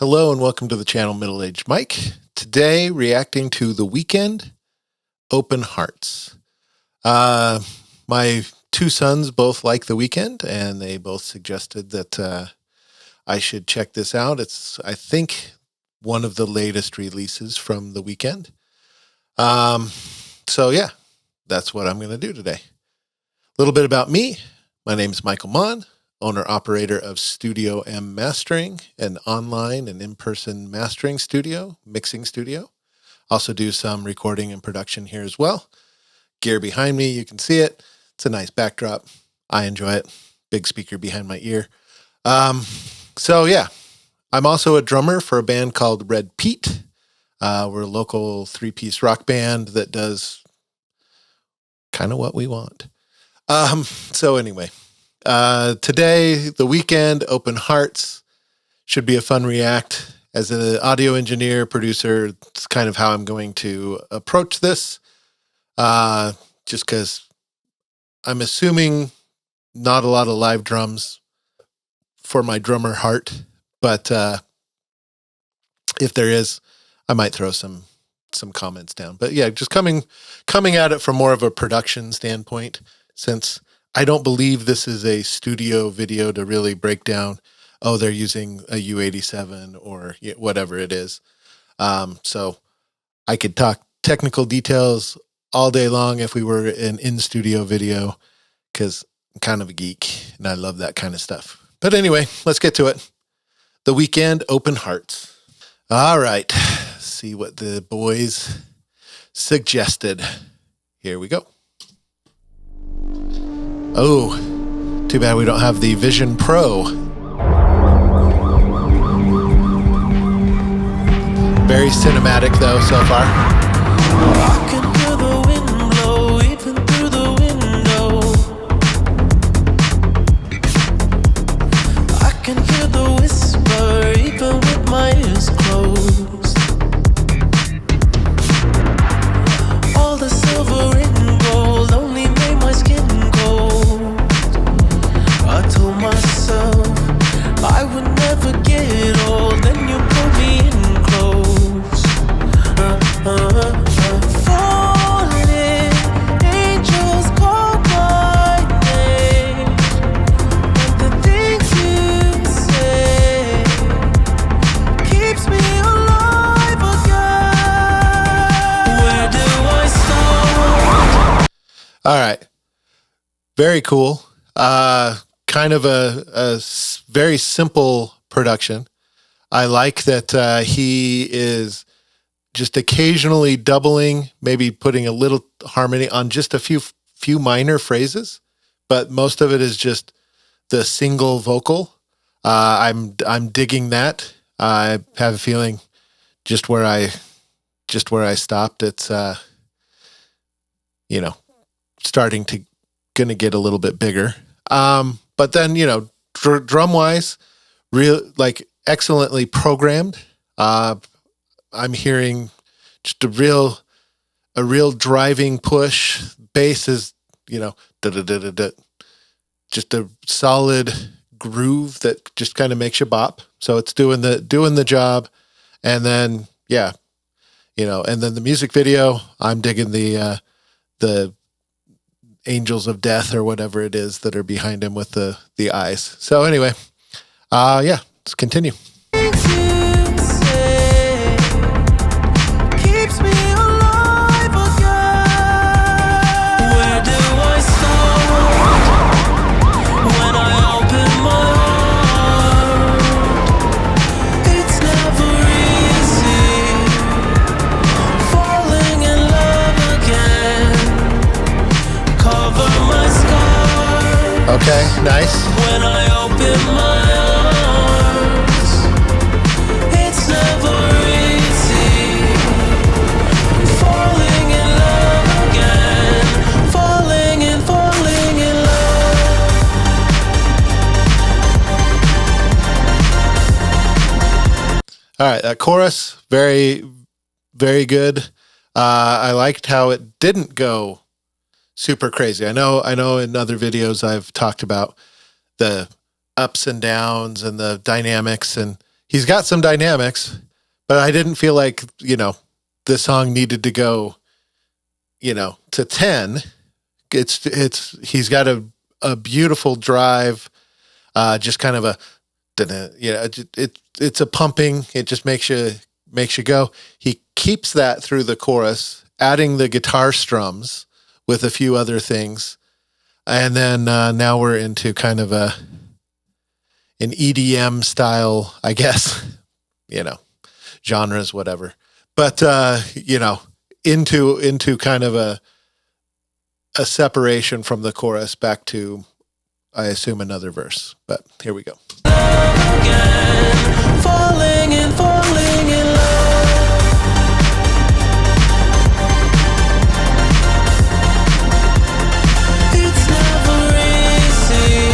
Hello and welcome to the channel Middle-Aged Mike. Today, reacting to The Weeknd, Open Hearts. My two sons both like The Weeknd, and they both suggested that I should check this out. It's, I think, one of the latest releases from The Weeknd. So yeah, that's what I'm going to do today. A little bit about me. My name is Michael Mon, owner-operator of Studio M Mastering, an online and in-person mastering studio, mixing studio. Also do some recording and production here as well. Gear behind me, you can see it. It's a nice backdrop. I enjoy it. Big speaker behind my ear. So yeah, I'm also a drummer for a band called Red Pete. We're a local three-piece rock band that does kind of what we want. So anyway, today, The Weeknd, Open Hearts, should be a fun react. As an audio engineer, producer, it's kind of how I'm going to approach this. Just because I'm assuming not a lot of live drums for my drummer heart, but if there is, I might throw some comments down. But yeah, just coming at it from more of a production standpoint, since I don't believe this is a studio video to really break down, oh, they're using a U87 or whatever it is. So I could talk technical details all day long if we were an in-studio video, because I'm kind of a geek and I love that kind of stuff. But anyway, let's get to it. The Weeknd, Open Hearts. All right, see what the boys suggested. Here we go. Oh, too bad we don't have the Vision Pro. Very cinematic though so far. I can hear the wind blow even through the window. I can hear the whisper even with my ears closed. All the silver and gold only made my skin cold. I told myself I would never get old. Then you pulled me in close. Falling angels call my name, and the things you say keeps me alive again. Where do I start? All right, very cool. Kind of a very simple production. I like that he is just occasionally doubling, maybe putting a little harmony on just a few minor phrases, but most of it is just the single vocal. I'm digging that. I have a feeling just where I stopped, it's starting to gonna get a little bit bigger. But then, drum wise, excellently programmed. I'm hearing just a real driving push. Bass is, just a solid groove that just kind of makes you bop. So it's doing the job. And then, and then the music video, I'm digging the angels of death or whatever it is that are behind him with the eyes. So anyway, let's continue. Okay, nice. When I open my arms, it's never easy. Falling in love again, falling in love. All right, that chorus, very, very good. I liked how it didn't go super crazy. I know in other videos I've talked about the ups and downs and the dynamics, and he's got some dynamics, but I didn't feel like, the song needed to go, to 10. He's got a beautiful drive, just kind of it's a pumping. It just makes you go. He keeps that through the chorus, adding the guitar strums with a few other things. And then now we're into kind of an EDM style, I guess, genres, whatever. But, into kind of a separation from the chorus back to, I assume, another verse. But here we go. Again, falling in love. It's never easy.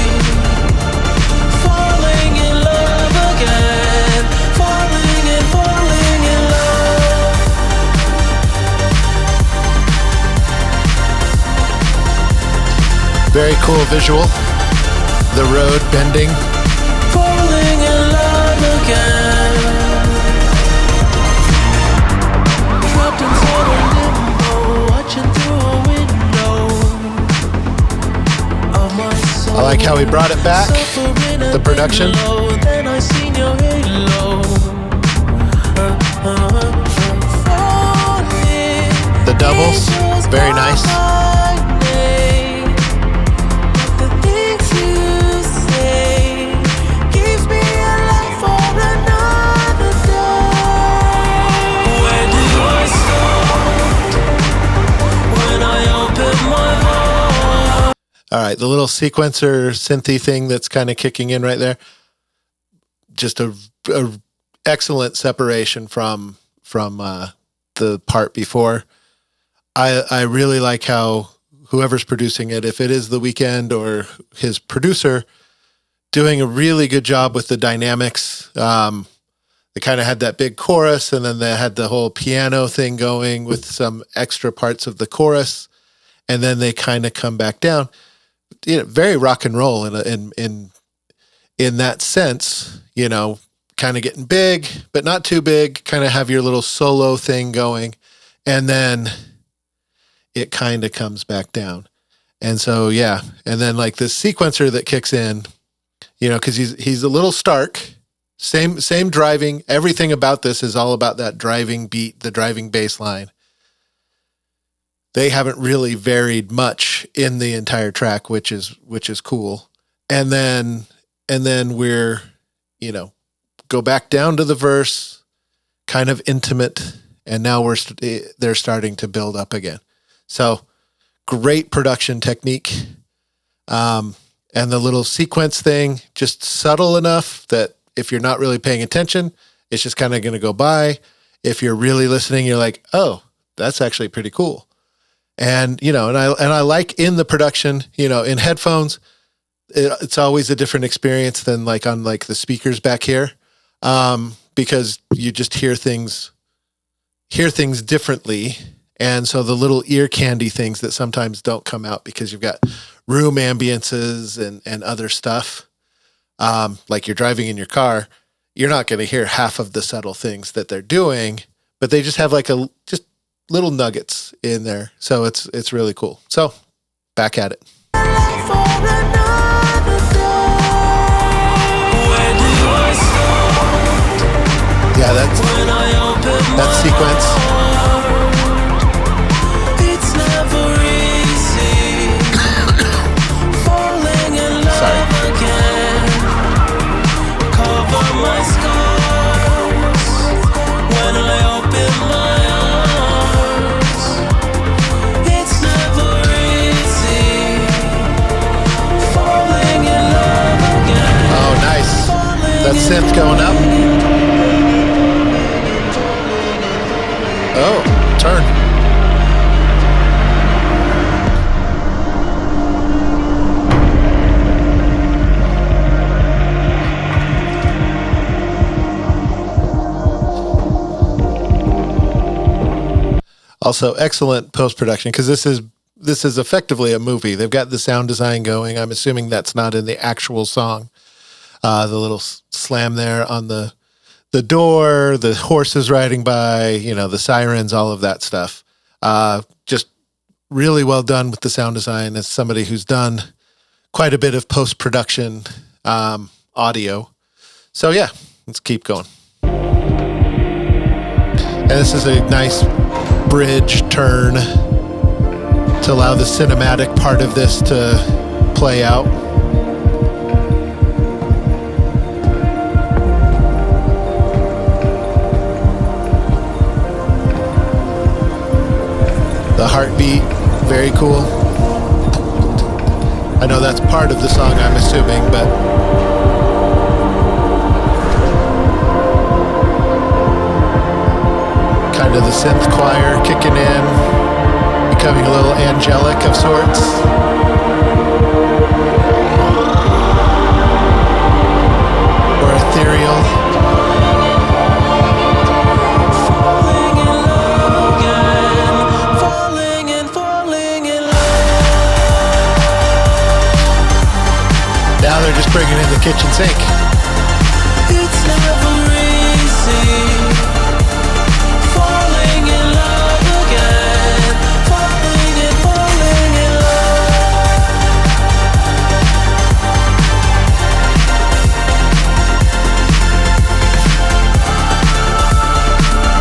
Falling in love again. Falling in love. Very cool visual. The road bending. Falling in love again. Trapped inside a limbo, watching through a window of my soul. I like how he brought it back. The production. Then I seen your halo. The doubles. Very nice. All right, the little sequencer synthy thing that's kind of kicking in right there. Just a excellent separation from the part before. I really like how whoever's producing it, if it is The Weeknd or his producer, doing a really good job with the dynamics. They kind of had that big chorus, and then they had the whole piano thing going with some extra parts of the chorus, and then they kind of come back down. Very rock and roll in that sense, kind of getting big, but not too big, kind of have your little solo thing going. And then it kind of comes back down. And so, yeah. And then like this sequencer that kicks in, cause he's a little stark, same driving. Everything about this is all about that driving beat, the driving bass line. They haven't really varied much in the entire track, which is cool. And then we're, go back down to the verse, kind of intimate, and now they're starting to build up again. So great production technique. And the little sequence thing, just subtle enough that if you're not really paying attention, it's just kind of going to go by. If you're really listening, you're like, oh, that's actually pretty cool. And, and I like in the production, in headphones, it's always a different experience than like on like the speakers back here. Because you just hear things differently. And so the little ear candy things that sometimes don't come out because you've got room ambiances and other stuff. Like you're driving in your car, you're not going to hear half of the subtle things that they're doing, but they just have like just little nuggets in there. So it's really cool. So back at it. Yeah, that sequence. It's never easy. Falling in love again. Cover my scars when I open my arms. It's never easy. Falling in love again. Oh, nice. That synth going up. Oh, turn. Also, excellent post-production because this is effectively a movie. They've got the sound design going. I'm assuming that's not in the actual song. The little slam there on the the door, the horses riding by, you know, the sirens, all of that stuff. Just really well done with the sound design as somebody who's done quite a bit of post-production audio. So yeah, let's keep going. And this is a nice bridge turn to allow the cinematic part of this to play out. The heartbeat, very cool. I know that's part of the song, I'm assuming, but kind of the synth choir kicking in, becoming a little angelic of sorts. Or ethereal. Now they're just bringing in the kitchen sink. It's never easy. Falling in love again. Falling in love.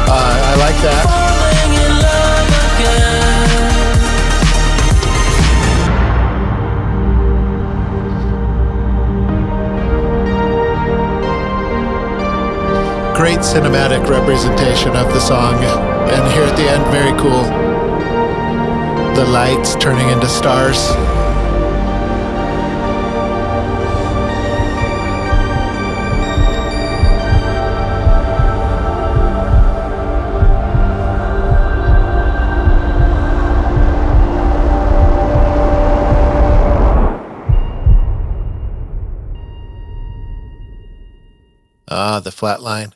I like that. Falling in love again. Great cinematic representation of the song. And here at the end, very cool. The lights turning into stars. The flat line.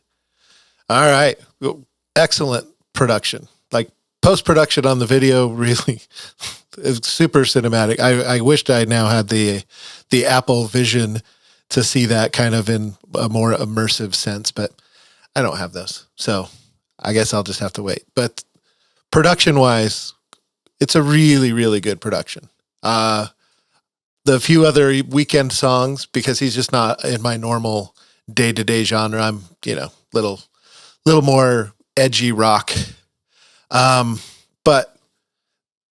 All right. Excellent production. Like post-production on the video really is super cinematic. I wished I now had the Apple Vision to see that kind of in a more immersive sense, but I don't have those. So I guess I'll just have to wait. But production-wise, it's a really, really good production. The few other Weeknd songs, because he's just not in my normal day-to-day genre. I'm, little more edgy rock. But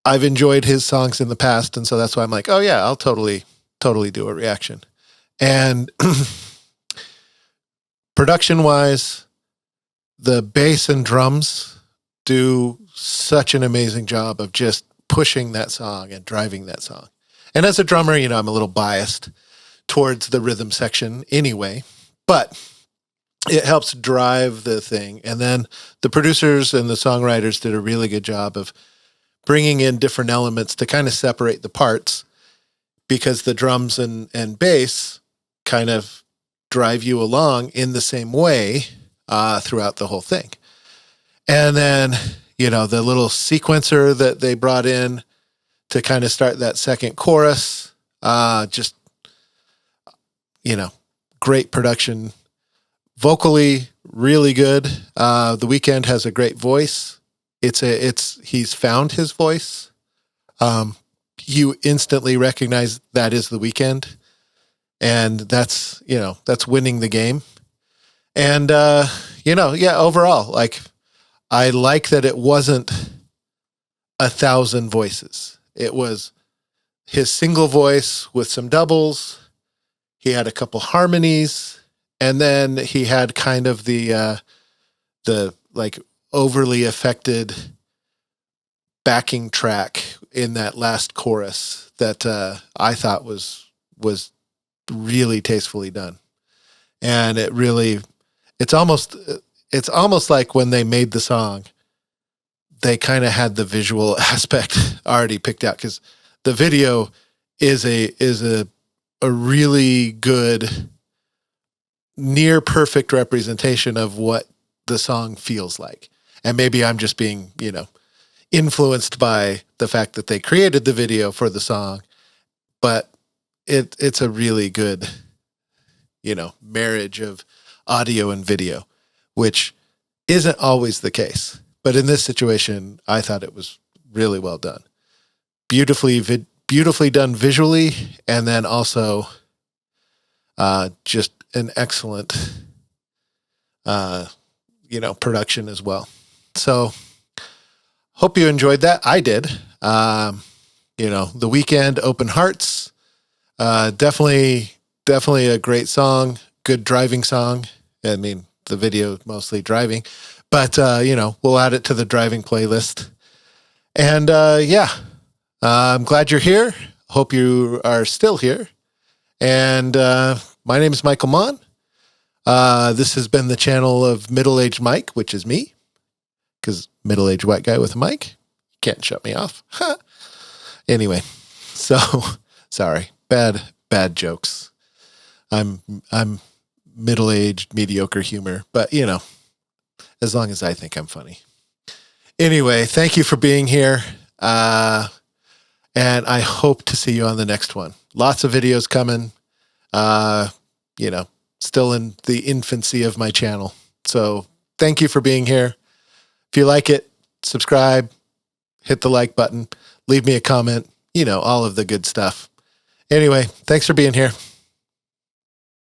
I've enjoyed his songs in the past, and so that's why I'm like, oh yeah, I'll totally do a reaction. And production-wise, the bass and drums do such an amazing job of just pushing that song and driving that song. And as a drummer, I'm a little biased towards the rhythm section anyway, but it helps drive the thing. And then the producers and the songwriters did a really good job of bringing in different elements to kind of separate the parts, because the drums and bass kind of drive you along in the same way throughout the whole thing. And then, the little sequencer that they brought in to kind of start that second chorus, great production. Vocally, really good. The Weeknd has a great voice. He's found his voice. You instantly recognize that is the Weeknd, and that's winning the game. And overall, I like that it wasn't 1,000 voices. It was his single voice with some doubles. He had a couple harmonies, and then he had kind of the overly affected backing track in that last chorus that I thought was really tastefully done. And it's almost like when they made the song, they kind of had the visual aspect already picked out, because the video is a really good, near perfect representation of what the song feels like. And maybe I'm just being, influenced by the fact that they created the video for the song, but it's a really good, marriage of audio and video. which isn't always the case. But in this situation, I thought it was really well done. Beautifully done visually, and then also just an excellent, production as well. So hope you enjoyed that. I did. The Weeknd, Open Hearts, definitely a great song, good driving song. I mean, the video mostly driving, but we'll add it to the driving playlist. And I'm glad you're here. Hope you are still here. And my name is Michael Mon. This has been the channel of Middle-Aged Mike, which is me, because middle-aged white guy with a mic. Can't shut me off. Anyway, so sorry, bad jokes. I'm middle-aged, mediocre humor, but as long as I think I'm funny. Anyway, thank you for being here. And I hope to see you on the next one. Lots of videos coming. Still in the infancy of my channel. So thank you for being here. If you like it, subscribe, hit the like button, leave me a comment, all of the good stuff. Anyway, thanks for being here.